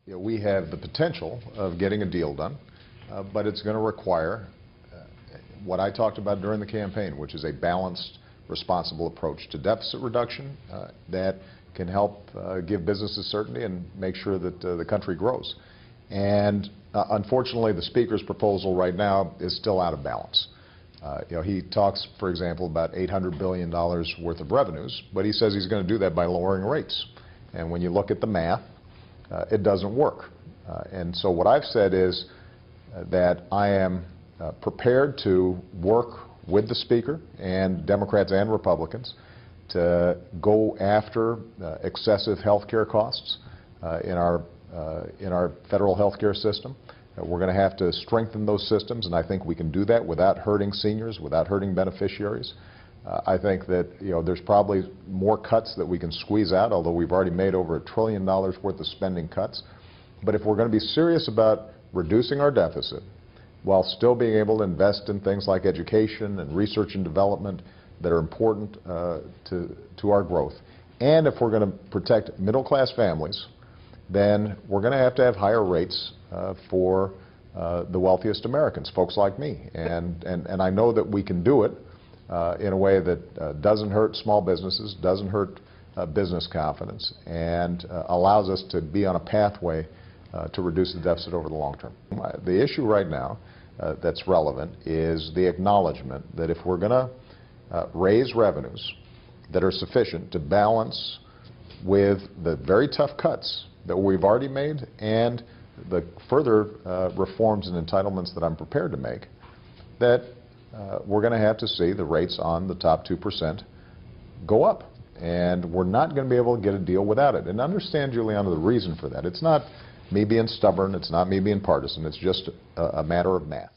We have the potential of getting a deal done, but it's going to require what I talked about during the campaign, which is a balanced, responsible approach to deficit reduction that can help give businesses certainty and make sure that the country grows. And unfortunately, the Speaker's proposal right now is still out of balance. He talks, for example, about $800 billion worth of revenues, but he says he's going to do that by lowering rates. And when you look at the math, it doesn't work. And so what I've said is that I am prepared to work with the Speaker and Democrats and Republicans to go after excessive health care costs in our federal health care system. We're going to have to strengthen those systems, and I think we can do that without hurting seniors, without hurting beneficiaries. I think that there's probably more cuts that we can squeeze out, although we've already made over $1 trillion worth of spending cuts. But if we're going to be serious about reducing our deficit while still being able to invest in things like education and research and development that are important to our growth, and if we're going to protect middle-class families, then we're going to have higher rates for the wealthiest Americans, folks like me. And I know that we can do it in a way that doesn't hurt small businesses, doesn't hurt business confidence, and allows us to be on a pathway to reduce the deficit over the long term. The issue right now that's relevant is the acknowledgement that if we're going to raise revenues that are sufficient to balance with the very tough cuts that we've already made and the further reforms and entitlements that I'm prepared to make, that we're going to have to see the rates on the top 2% go up. And we're not going to be able to get a deal without it. And understand, Juliana, the reason for that. It's not me being stubborn. It's not me being partisan. It's just a matter of math.